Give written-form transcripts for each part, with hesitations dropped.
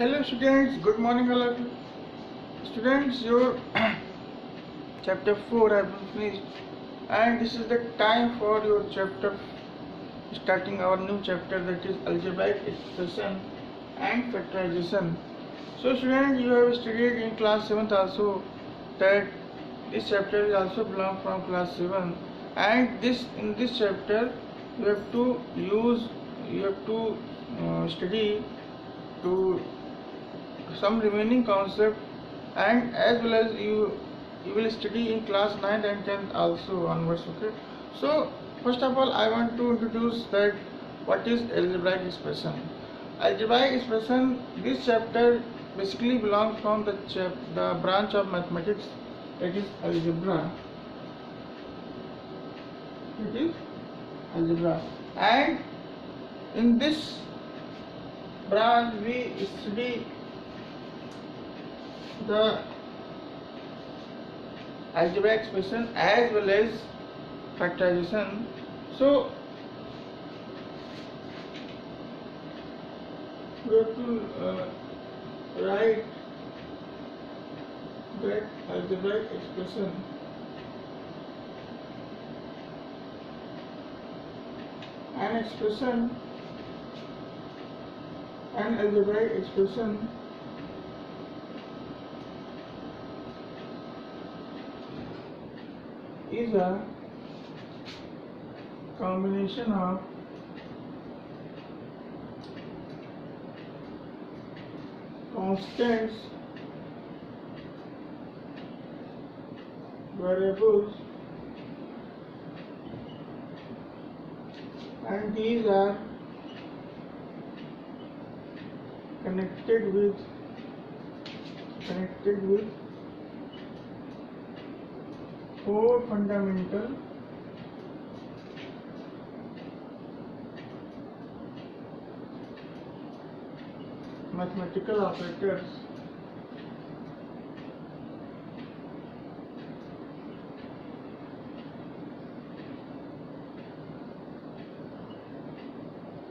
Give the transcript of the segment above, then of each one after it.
Hello students, good morning all of you. Students, your chapter 4 has been finished and this is the time for your chapter, starting our new chapter, that is algebraic expression and factorization. So students, you have studied in class 7th also that this chapter is also belong from class 7, and in this chapter you have to study to some remaining concept, and as well as you will study in class 9th and 10th also onwards. Okay, so first of all I want to introduce that what is algebraic expression. Algebraic expression, this chapter basically belongs from the branch of mathematics, that is algebra. It is algebra, and in this branch we study the algebraic expression as well as factorization. So we have to write that algebraic expression an algebraic expression is a combination of constants, variables, and these are connected with four fundamental mathematical operators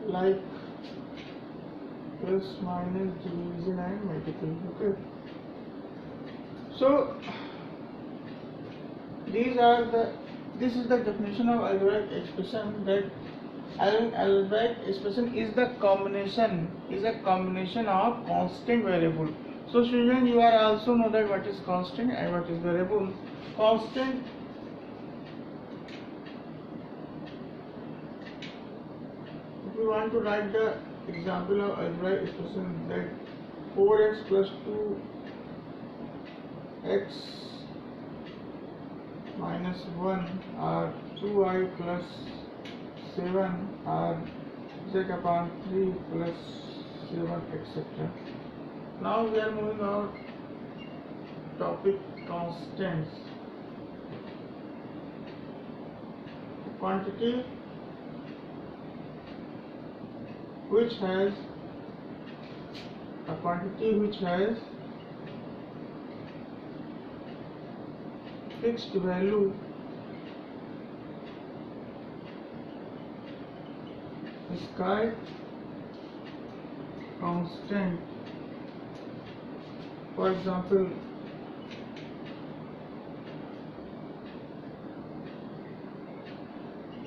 like plus, minus, division and multiple. Okay, so this is the definition of algebraic expression, that algebraic expression is a combination of constant variable. So students, you are also know that what is constant and what is variable. Constant, if we want to write the example of algebraic expression, that 4x plus 2x minus 1 or 2y plus 7 or z upon 3 plus 7, etc. Now we are moving on topic constants. Quantity which has fixed value is called constant. For example,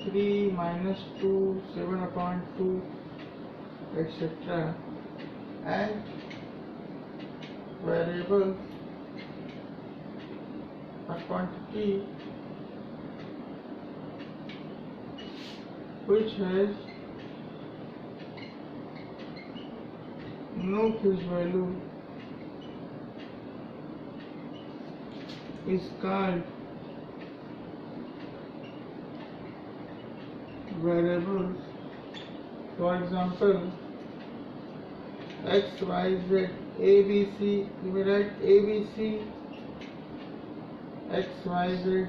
three minus 2, 7 upon 2, etc. and variable a quantity which has no fixed value is called variables. For example, x, y, z, a, b, c. You may write a, b, c, x, y, z,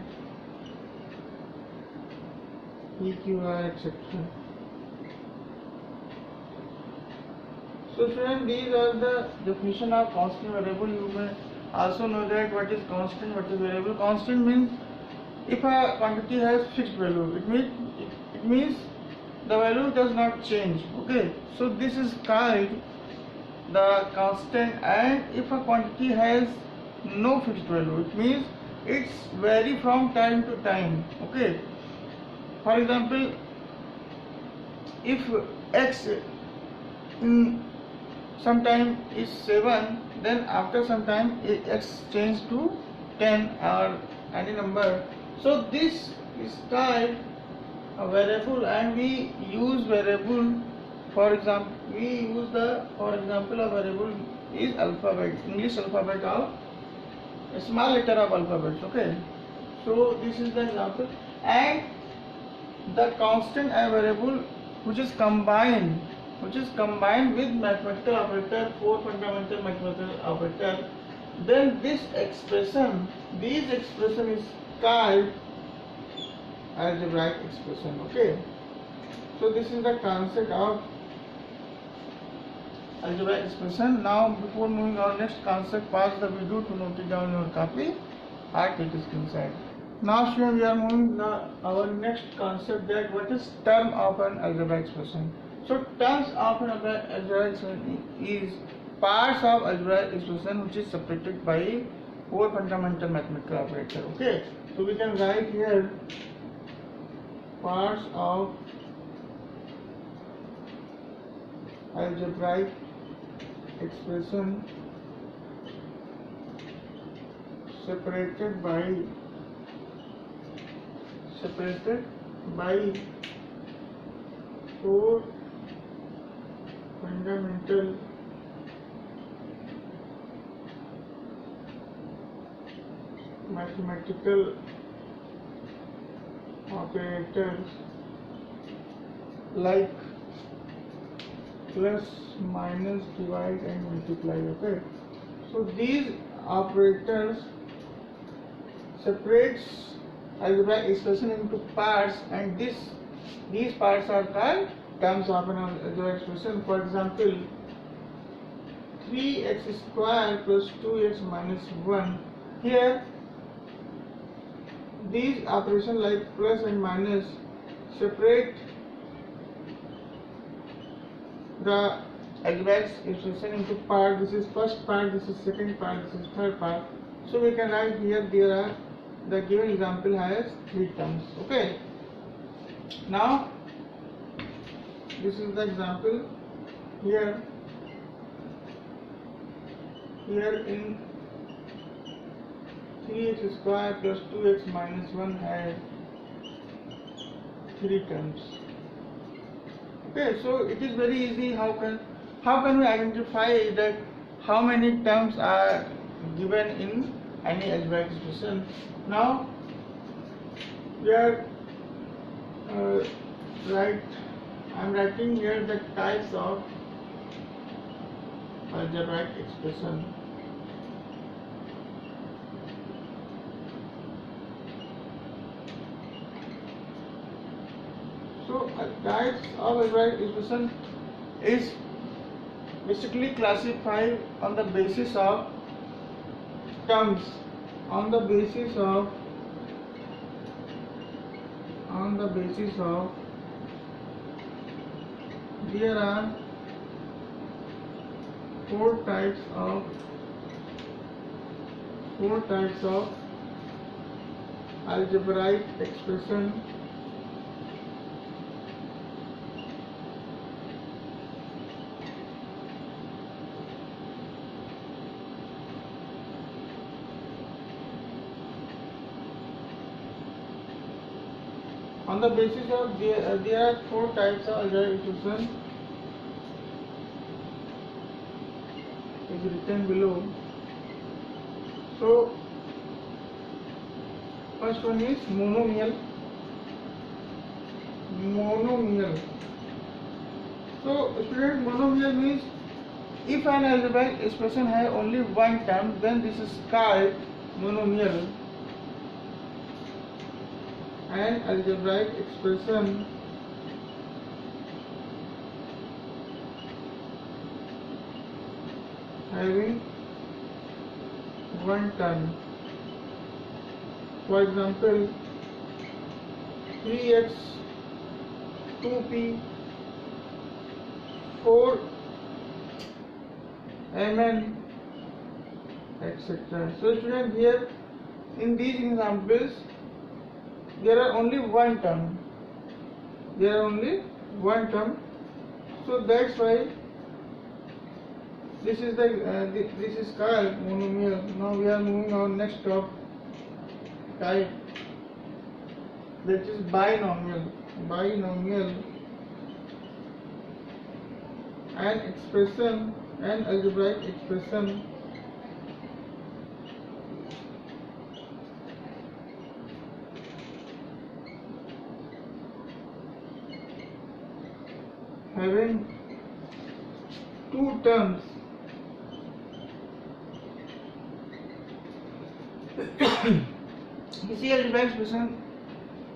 p, q, r, etc. So students, these are the definition of constant variable. You may also know that what is constant, what is variable. Constant means if a quantity has fixed value, it means the value does not change. Okay, so this is called the constant, and if a quantity has no fixed value, it means it's vary from time to time. Okay, for example, if x in some time is 7, then after some time x change to 10 or any number. So this is called a variable, and we use variable. For example, we use for example, a variable is alphabet, English alphabet of a small letter of alphabets. Okay, so this is the example. And the constant a variable which is combined with mathematical operator, 4 fundamental mathematical operator, then this expression is called algebraic expression. Okay, so this is the concept of algebraic expression. Now before moving on next concept, pause the video to note it down in your copy or take a screenshot. Now students, we are moving our next concept, that what is term of an algebraic expression. So terms of an algebraic expression is parts of algebraic expression which is separated by 4 fundamental mathematical operator. Okay, so we can write here parts of algebraic expression separated by 4 fundamental mathematical operators like plus, minus, divide and multiply. Okay, so these operators separates algebraic expression into parts, and these parts are called terms of an algebraic expression. For example, 3x square plus 2x minus 1. Here these operations like plus and minus separate the algebraic expression into part. This is first part, this is second part, this is third part. So we can write here, there are the given example has 3 terms. Okay, now this is the example. Here in 3x square plus 2x minus 1 has 3 terms. Okay, so it is very easy. How can we identify that how many terms are given in any algebraic expression? Now we are I'm writing here the types of algebraic expression. So types of algebraic expression is basically classified on the basis of terms, on the basis of there are 4 types of algebraic expression. On the basis of there are 4 types of algebraic expression is written below. So first one is monomial. So student, monomial means if an algebraic expression has only one term, then this is called monomial. An algebraic expression having one term. For example, 3x 2p 4 mn, etc. So student, here in these examples there are only one term. There are only one term. So that's why this is the this is called monomial. Now we are moving on next type, that is binomial. Binomial, an expression, an algebraic expression having two terms किसी algebraic expression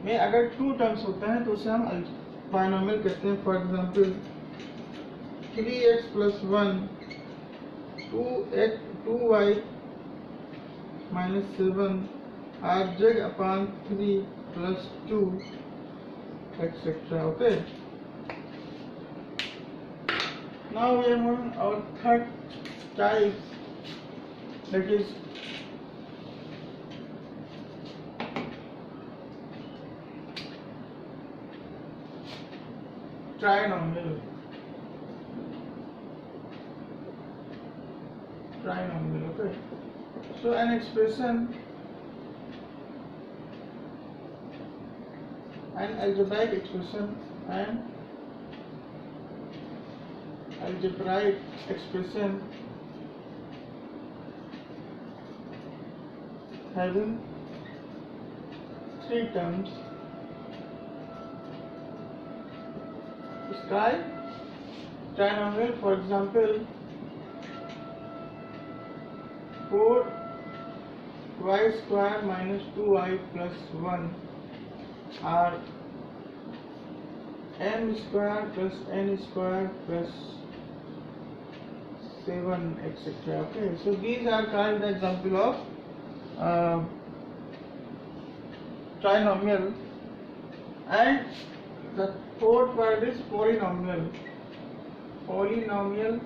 में अगर to terms होते हैं तो उसे हम binomial कहते हैं. For example 3x plus 1 2y minus 7 are z upon 3 plus 2 etc. Okay, now we are moving our third type, that is trinomial. Okay, so an expression, an algebraic expression, having three terms is called trinomial. For example, 4y square minus 2y plus 1 are m square plus n square plus 7 etc. Okay, so these are called the example of trinomial. And the fourth word is polynomial. Polynomial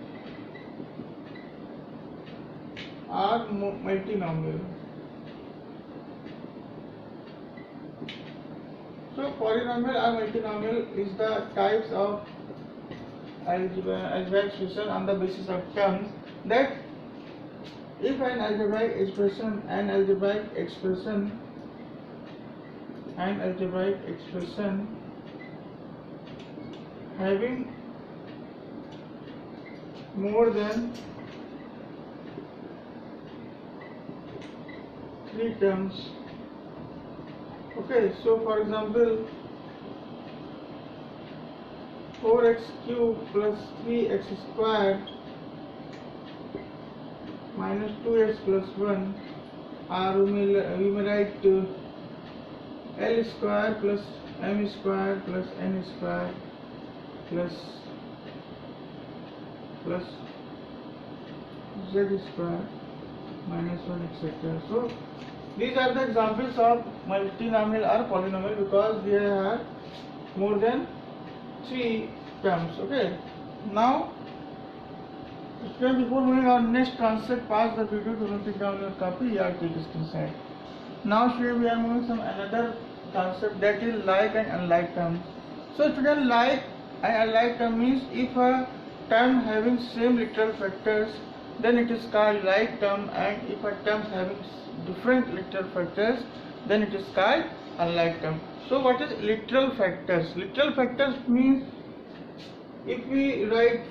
or multinomial. So polynomial or multinomial is the types of algebraic expression on the basis of terms, that if an algebraic expression having more than three terms. Okay, so for example, 4x cube plus 3x squared minus 2x plus 1, or we may write L square plus m square plus n square plus z square minus 1 etc. So these are the examples of multinomial or polynomial because they have more than three terms. Okay, now before moving on next concept, pause the video to note it down your copy or take a screenshot. Now here we are moving some another concept, that is like and unlike terms. So student, like and unlike term means if a term having same literal factors, then it is called like term, and if a term having different literal factors, then it is called unlike term. So what is literal factors? Literal factors means if we write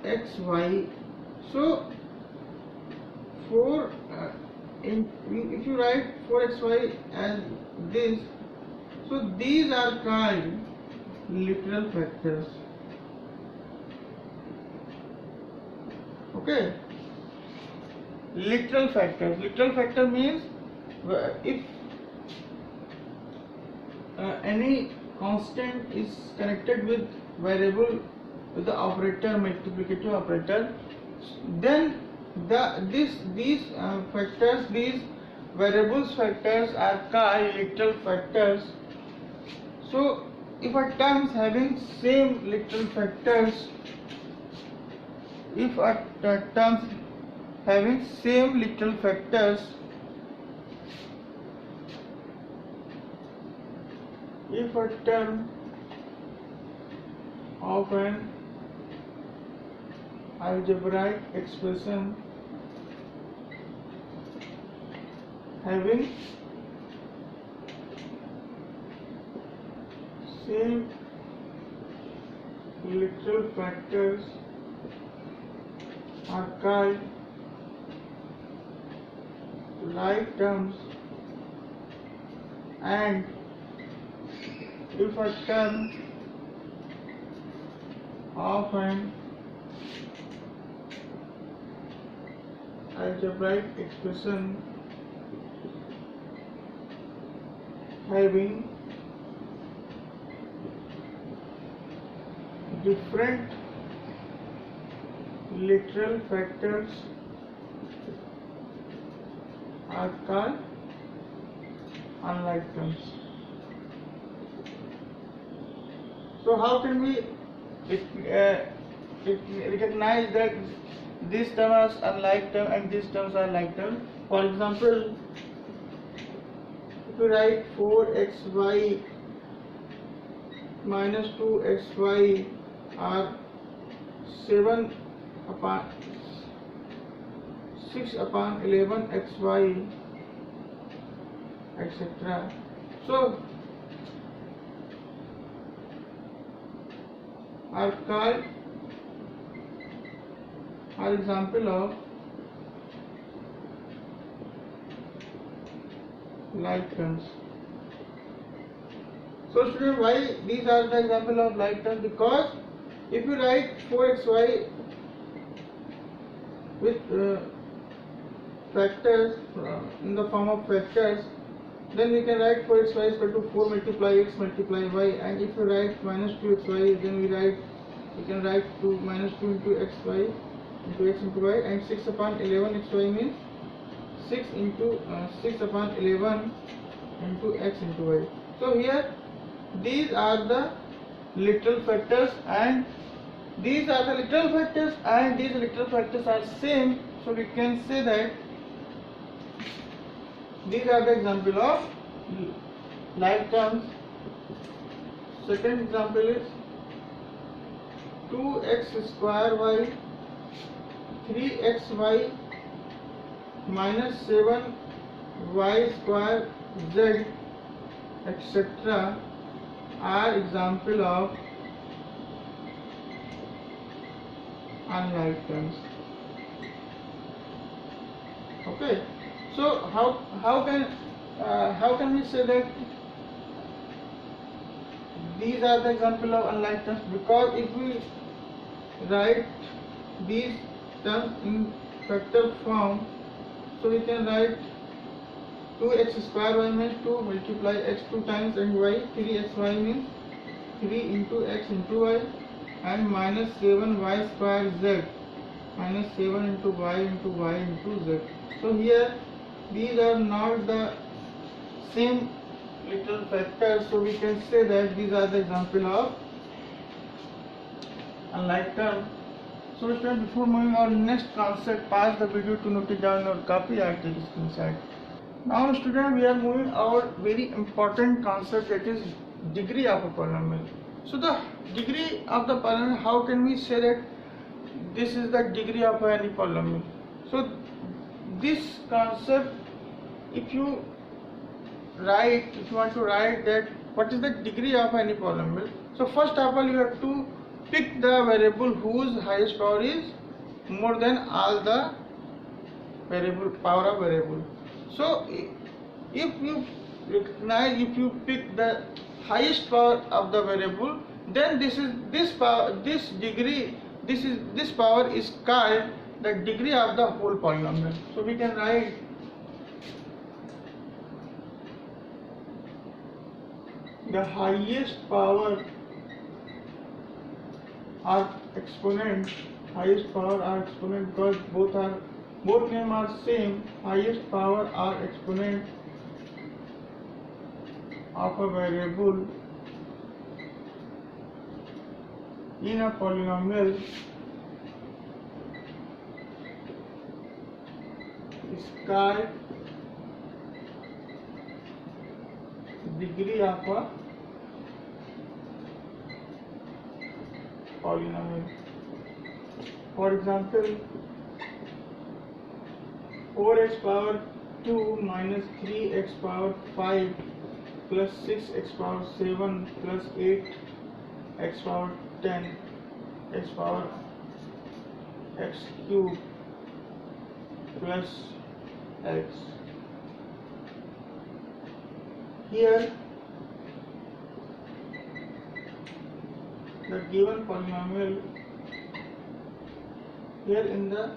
4xy, so if you write 4xy as this, so these are called literal factors. Okay, literal factors. Literal factor means if any constant is connected with variable with the operator, multiplicative operator, then these factors, these variables factors are called literal factors. So if a term is having same literal factors, if a terms having same literal factors, if a term of an algebraic expression having same literal factors are called like terms, and if a term of an algebraic expression having different literal factors are called unlike terms. So how can we recognize that these terms are unlike term and these terms are like term? For example, if you write 4xy minus 2xy are 7 upon 6 upon 11 xy, etc. So are called are example of like terms. So student, why these are the example of like terms? Because if you write 4xy with factors in the form of factors, then we can write 4xy is equal to 4 multiply x multiply y, and if you write minus 2xy, then we can write minus 2 into xy into x into y, and 6 upon 11 xy means 6 into 6 upon 11 into x into y. So here these are the literal factors and these are the literal factors and these literal factors are same, so we can say that these are the example of like terms. Second example is 2x square y 3xy minus 7y square z, etc. are example of unlike terms. Okay, so how can we say that these are the example of unlike terms? Because if we write these terms in factor form, so we can write 2x square y means 2 multiply x 2 times and y, 3xy means 3 into x into y, and minus 7y square z, minus 7 into y into z. So here these are not the same little factors, so we can say that these are the example of unlike term. So students, before moving on next concept, pause the video to note it down in your copy or take a screenshot. Now student, we are moving our very important concept, that is degree of a polynomial. So the degree of the polynomial, how can we say that this is the degree of any polynomial? So this concept, if you want to write that what is the degree of any polynomial, so first of all you have to pick the variable whose highest power is more than all the variable power of variable. So if you recognize, if you pick the highest power of the variable, then this power is called the degree of the whole polynomial. So we can write the highest power are exponent, because both name are same. Highest power are exponent of a variable in a polynomial sky degree of a polynomial. For example, 4x power 2 minus 3x power 5 plus 6x power 7 plus 8x power 10 x power x cube plus x. Here the given polynomial, here in the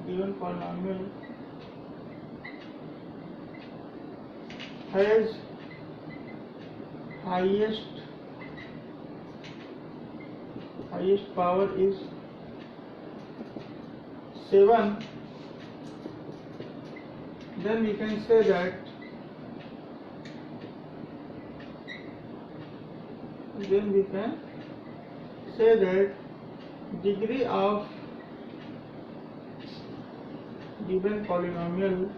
given polynomial has highest power is 7, then we can say that degree of given polynomial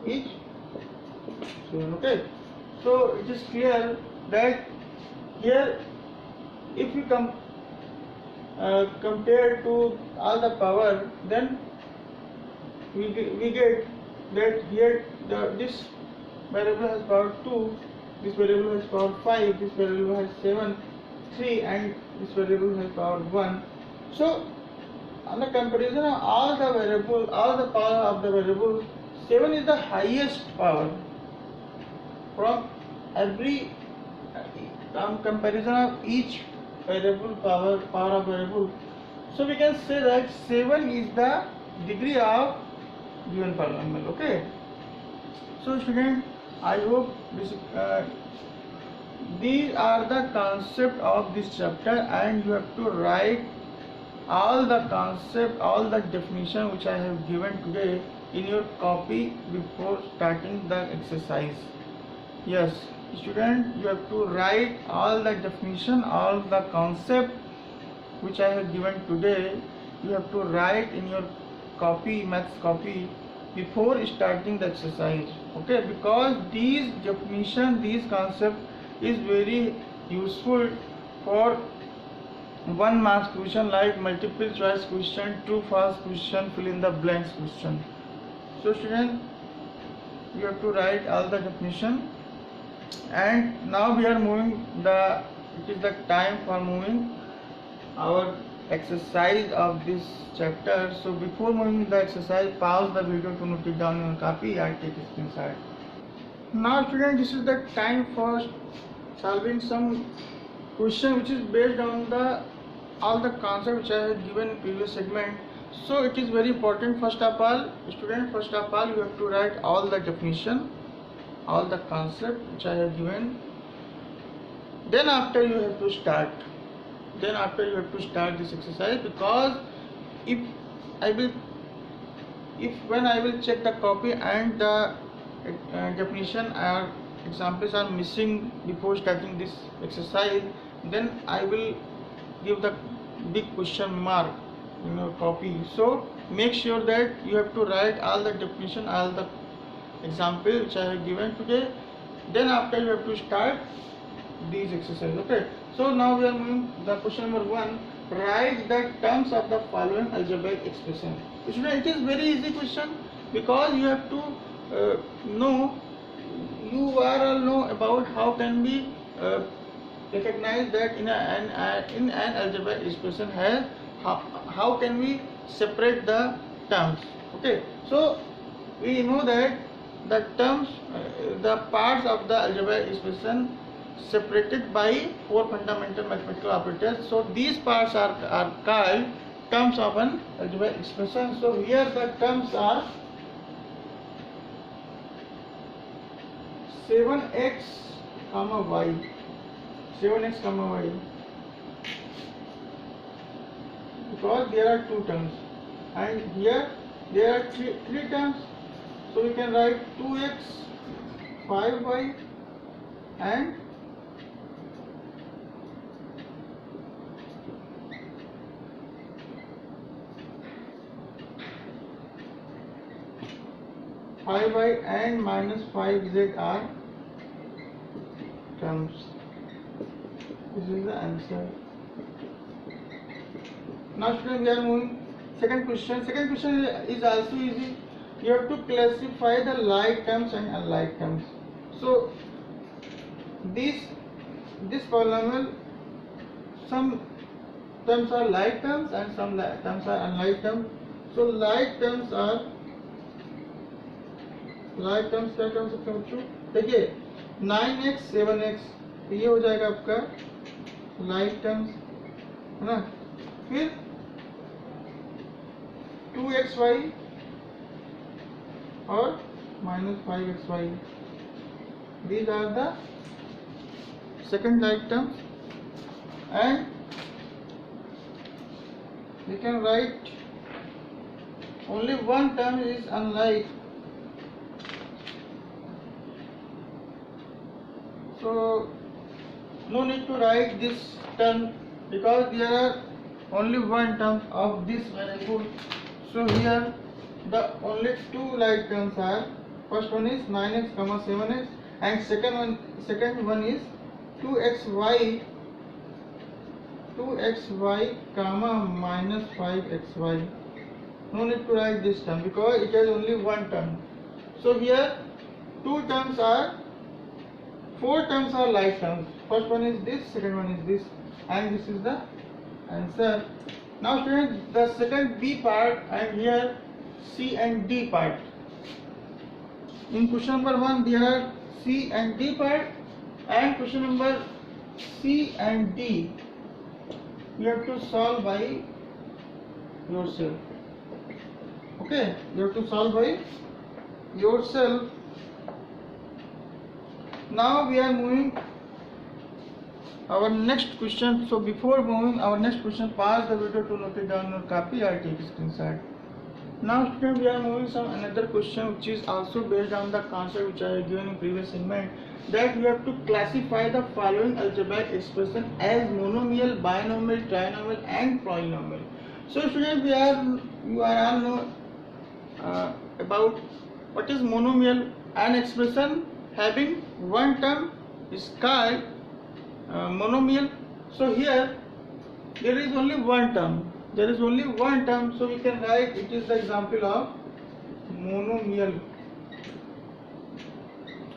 is 7. Okay, so it is clear that here if you compare to all the power, then we get that here this variable has power 2, this variable has power 5, this variable has 7, 3, and this variable has power 1. So on the comparison of all the power of the variable, 7 is the highest power from every comparison of each variable power of variable. So we can say that 7 is the degree of given polynomial. Okay, so student, I hope these are the concept of this chapter, and you have to write all the concept, all the definition which I have given today in your copy before starting the exercise. Yes, student, you have to write all the definition, all the concept which I have given today. You have to write in your copy, maths copy, before starting the exercise. Okay, because these definition, these concept is very useful for 1 marks question like multiple choice question, true false question, fill in the blanks question. So student, you have to write all the definition. And now we are moving it is the time for moving our exercise of this chapter. So before moving the exercise, pause the video to note it down in your copy and take a screenshot. Now student, this is the time for solving some question which is based on all the concept which I have given in previous segment. So it is very important. First of all, student, you have to write all the definition, all the concept which I have given. Then after you have to start this exercise, because when I will check the copy and the definition or examples are missing before starting this exercise, then I will give the big question mark in your copy. So make sure that you have to write all the definition, all the example which I have given today. Then after you have to start these exercises. Okay, so now we are moving the question number 1. Write the terms of the following algebraic expression. It is very easy question, because you have to know about how can we recognize that in an algebraic expression has how can we separate the terms. Okay, so we know that the terms, the parts of the algebraic expression separated by 4 fundamental mathematical operators. So these parts are called terms of an algebraic expression. So here the terms are 7x comma y, 7x comma y, because there are 2 terms, and here there are 3 terms. So we can write 2x, 5y and 5y and minus 5z are terms. This is the answer. Now students, we are moving second question. Second question is also easy. You have to classify the like terms and unlike terms. So this polynomial, some terms are like terms and some terms are unlike terms. So like terms क्या कर सकते हैं बच्चों? देखिए 9x 7x ये हो जाएगा आपका like terms, है ना? फिर 2xy और minus 5xy, these are the second like terms, and we can write only one term is unlike. So no need to write this term because there are only one term of this variable. So here the only two like terms are, first one is 9x comma 7x and second one is 2xy comma minus 5xy. No need to write this term because it has only one term. So here four terms are like terms. First one is this, second one is this, and this is the answer. Now students, the second B part and here C and D part. In question number 1 there are C and D part, and question number C and D you have to solve by yourself. Okay, you have to solve by yourself. Now we are moving our next question. So before moving our next question, pause the video to note it down your copy or take a screenshot. Now students, we are moving some another question which is also based on the concept which I have given in previous segment, that you have to classify the following algebraic expression as monomial, binomial, trinomial and polynomial. So students, you are all know about what is monomial. An expression having one term is called monomial. So here there is only one term. So we can write it is the example of monomial.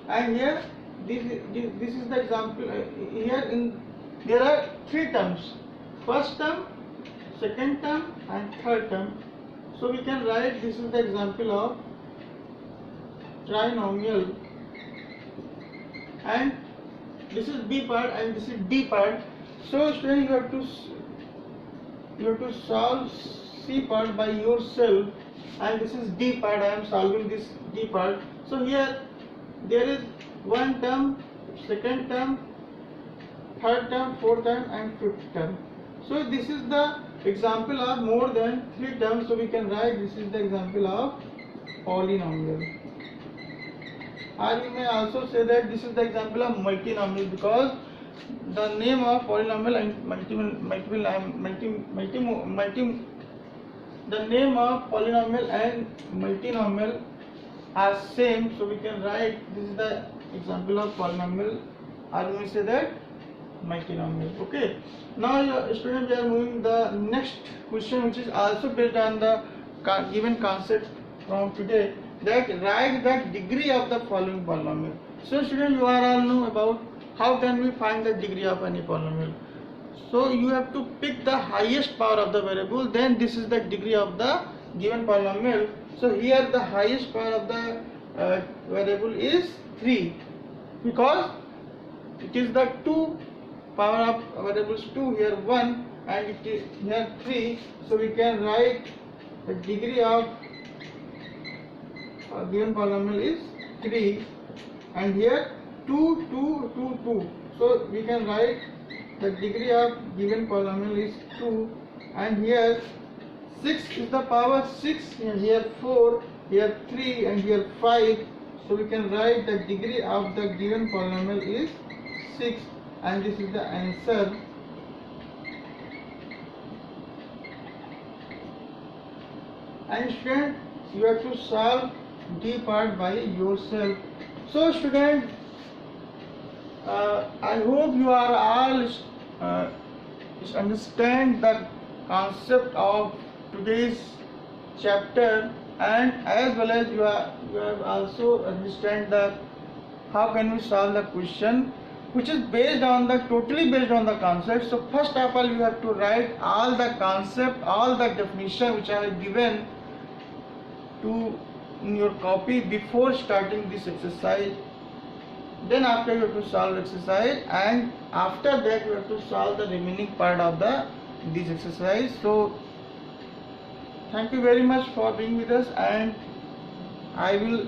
And here this is the example. There are three terms: first term, second term and third term. So we can write this is the example of trinomial, and this is B part and this is D part. So students, you have to solve C part by yourself, and this is D part. I am solving this D part. So here there is one term, second term, third term, fourth term and fifth term. So this is the example of more than three terms. So we can write this is the example of polynomial. Or you may also say that this is the example of multinomial, because the name of polynomial and the name of polynomial and multinomial are same. So we can write this is the example of polynomial, or you may say that multinomial. Okay. Now students, we are moving the next question which is also based on the given concept from today, that write the degree of the following polynomial. So students, you are all know about how can we find the degree of any polynomial. So you have to pick the highest power of the variable, then this is the degree of the given polynomial. So here the highest power of the variable is 3, because it is the 2 power of variables 2, here 1 and it is here 3. So we can write the degree of given polynomial is 3, and here 2, 2, 2, 2. So we can write the degree of given polynomial is 2, and here 6 is the power 6, and here 4, here 3 and here 5. So we can write the degree of the given polynomial is 6, and this is the answer. And student, you have to solve D part by yourself. So student, I hope you are all understand the concept of today's chapter, and as well as you have also understand the how can we solve the question which is based on the totally based on the concept. So first of all you have to write all the concept, all the definition which I have given to in your copy before starting this exercise. Then after you have to solve exercise, and after that you have to solve the remaining part of this exercise. So thank you very much for being with us, and I will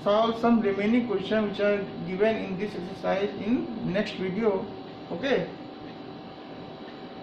solve some remaining questions which are given in this exercise in next video. Okay.